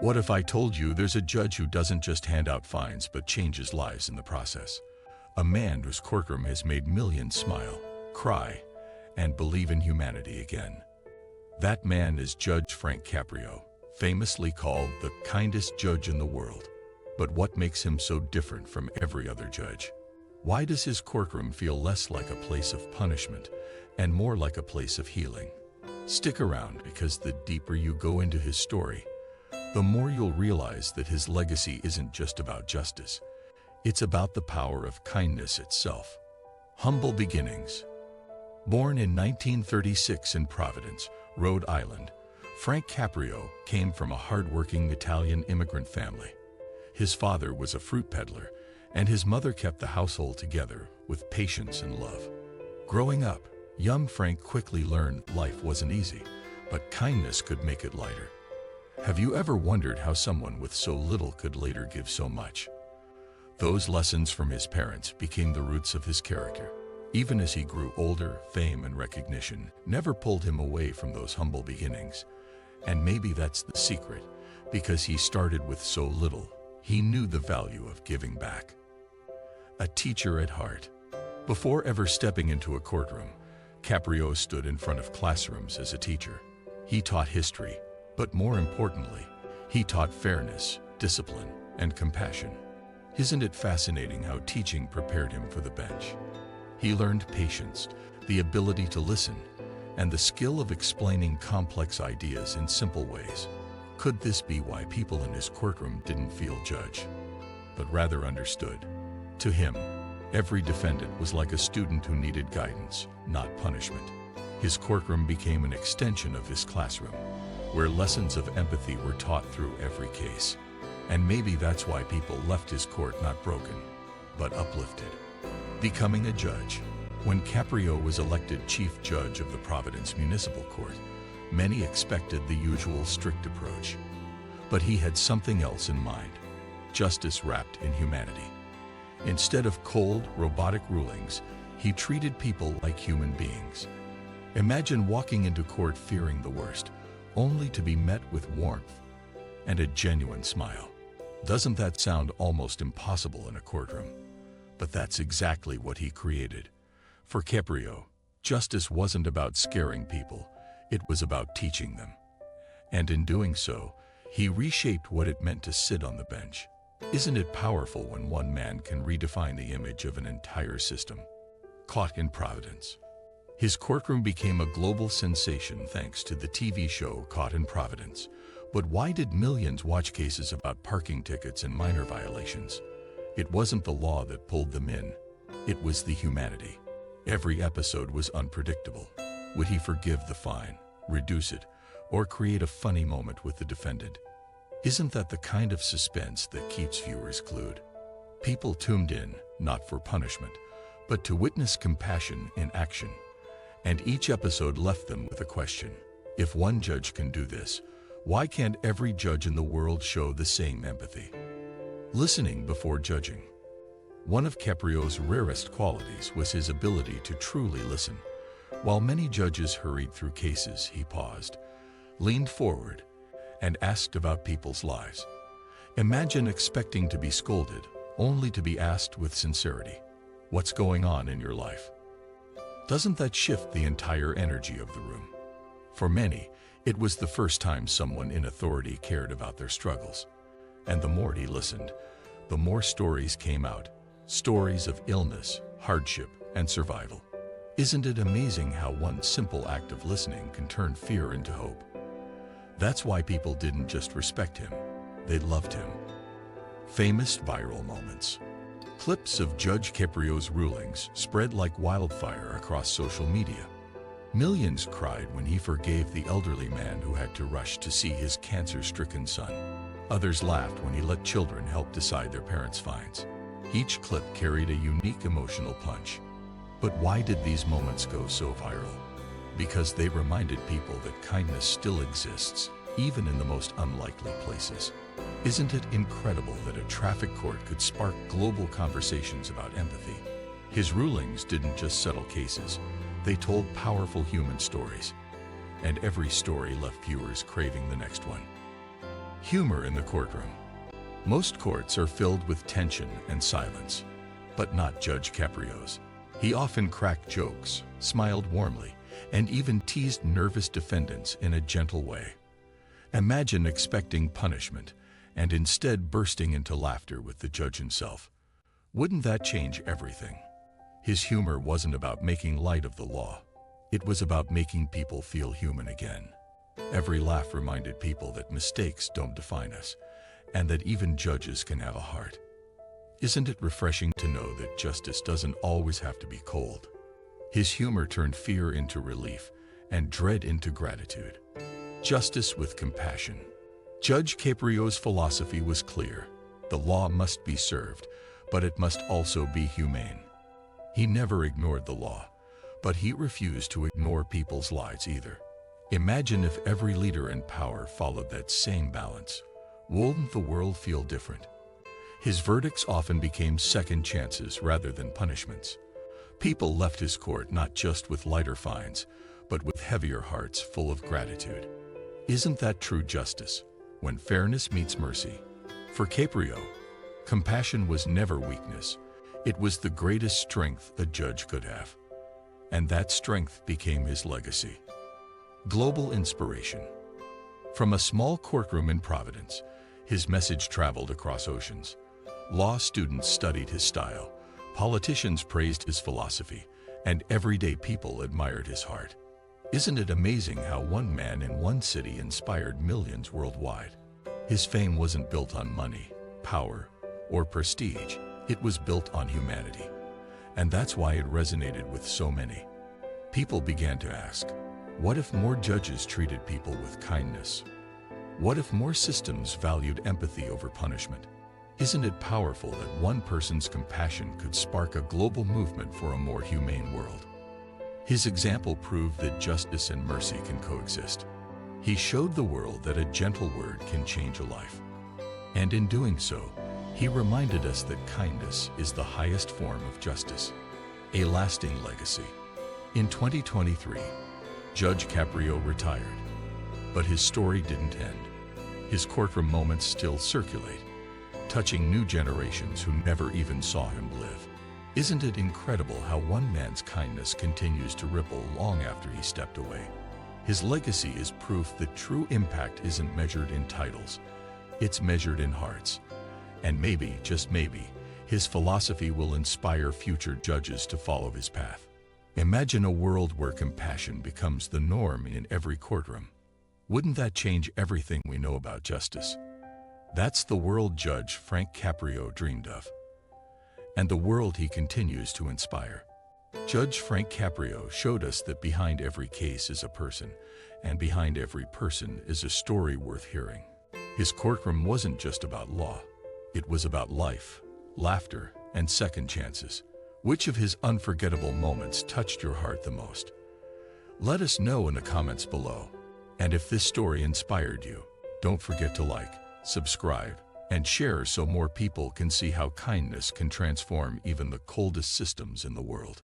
What if I told you there's a judge who doesn't just hand out fines but changes lives in the process? A man whose courtroom has made millions smile, cry, and believe in humanity again. That man is Judge Frank Caprio, famously called the kindest judge in the world. But what makes him so different from every other judge? Why does his courtroom feel less like a place of punishment and more like a place of healing? Stick around, because the deeper you go into his story, the more you'll realize that his legacy isn't just about justice. It's about the power of kindness itself. Humble beginnings. Born in 1936 in Providence, Rhode Island, Frank Caprio came from a hard-working Italian immigrant family. His father was a fruit peddler, and his mother kept the household together with patience and love. Growing up, young Frank quickly learned life wasn't easy, but kindness could make it lighter. Have you ever wondered how someone with so little could later give so much? Those lessons from his parents became the roots of his character. Even as he grew older, fame and recognition never pulled him away from those humble beginnings. And maybe that's the secret, because he started with so little, he knew the value of giving back. A teacher at heart. Before ever stepping into a courtroom, Caprio stood in front of classrooms as a teacher. He taught history, but more importantly, he taught fairness, discipline, and compassion. Isn't it fascinating how teaching prepared him for the bench? He learned patience, the ability to listen, and the skill of explaining complex ideas in simple ways. Could this be why people in his courtroom didn't feel judged, but rather understood? To him, every defendant was like a student who needed guidance, not punishment. His courtroom became an extension of his classroom, where lessons of empathy were taught through every case. And maybe that's why people left his court not broken, but uplifted. Becoming a judge. When Caprio was elected chief judge of the Providence Municipal Court, many expected the usual strict approach. But he had something else in mind: justice wrapped in humanity. Instead of cold, robotic rulings, he treated people like human beings. Imagine walking into court fearing the worst, only to be met with warmth and a genuine smile. Doesn't that sound almost impossible in a courtroom? But that's exactly what he created. For Caprio, justice wasn't about scaring people, it was about teaching them. And in doing so, he reshaped what it meant to sit on the bench. Isn't it powerful when one man can redefine the image of an entire system? Caught in Providence. His courtroom became a global sensation thanks to the TV show Caught in Providence. But why did millions watch cases about parking tickets and minor violations? It wasn't the law that pulled them in, it was the humanity. Every episode was unpredictable. Would he forgive the fine, reduce it, or create a funny moment with the defendant? Isn't that the kind of suspense that keeps viewers glued? People tuned in, not for punishment, but to witness compassion in action. And each episode left them with a question: if one judge can do this, why can't every judge in the world show the same empathy? Listening before judging. One of Caprio's rarest qualities was his ability to truly listen. While many judges hurried through cases, he paused, leaned forward, and asked about people's lives. Imagine expecting to be scolded, only to be asked with sincerity, "What's going on in your life?" Doesn't that shift the entire energy of the room? For many, it was the first time someone in authority cared about their struggles. And the more he listened, the more stories came out. Stories of illness, hardship, and survival. Isn't it amazing how one simple act of listening can turn fear into hope? That's why people didn't just respect him, they loved him. Famous viral moments. Clips of Judge Caprio's rulings spread like wildfire across social media. Millions cried when he forgave the elderly man who had to rush to see his cancer-stricken son. Others laughed when he let children help decide their parents' fines. Each clip carried a unique emotional punch. But why did these moments go so viral? Because they reminded people that kindness still exists, even in the most unlikely places. Isn't it incredible that a traffic court could spark global conversations about empathy? His rulings didn't just settle cases, they told powerful human stories. And every story left viewers craving the next one. Humor in the courtroom. Most courts are filled with tension and silence, but not Judge Caprio's. He often cracked jokes, smiled warmly, and even teased nervous defendants in a gentle way. Imagine expecting punishment and instead bursting into laughter with the judge himself. Wouldn't that change everything? His humor wasn't about making light of the law. It was about making people feel human again. Every laugh reminded people that mistakes don't define us, and that even judges can have a heart. Isn't it refreshing to know that justice doesn't always have to be cold? His humor turned fear into relief and dread into gratitude. Justice with compassion. Judge Caprio's philosophy was clear. The law must be served, but it must also be humane. He never ignored the law, but he refused to ignore people's lives either. Imagine if every leader in power followed that same balance. Wouldn't the world feel different? His verdicts often became second chances rather than punishments. People left his court not just with lighter fines, but with heavier hearts full of gratitude. Isn't that true justice, when fairness meets mercy? For Caprio, compassion was never weakness. It was the greatest strength a judge could have. And that strength became his legacy. Global inspiration. From a small courtroom in Providence, his message traveled across oceans. Law students studied his style, politicians praised his philosophy, and everyday people admired his heart. Isn't it amazing how one man in one city inspired millions worldwide? His fame wasn't built on money, power, or prestige. It was built on humanity. And that's why it resonated with so many. People began to ask, what if more judges treated people with kindness? What if more systems valued empathy over punishment? Isn't it powerful that one person's compassion could spark a global movement for a more humane world? His example proved that justice and mercy can coexist. He showed the world that a gentle word can change a life. And in doing so, he reminded us that kindness is the highest form of justice, a lasting legacy. In 2023, Judge Caprio retired, but his story didn't end. His courtroom moments still circulate, touching new generations who never even saw him live. Isn't it incredible how one man's kindness continues to ripple long after he stepped away? His legacy is proof that true impact isn't measured in titles, it's measured in hearts. And maybe, just maybe, his philosophy will inspire future judges to follow his path. Imagine a world where compassion becomes the norm in every courtroom. Wouldn't that change everything we know about justice? That's the world Judge Frank Caprio dreamed of, and the world he continues to inspire. Judge Frank Caprio showed us that behind every case is a person, and behind every person is a story worth hearing. His courtroom wasn't just about law. It was about life, laughter, and second chances. Which of his unforgettable moments touched your heart the most? Let us know in the comments below. And if this story inspired you, don't forget to like, subscribe, and share so more people can see how kindness can transform even the coldest systems in the world.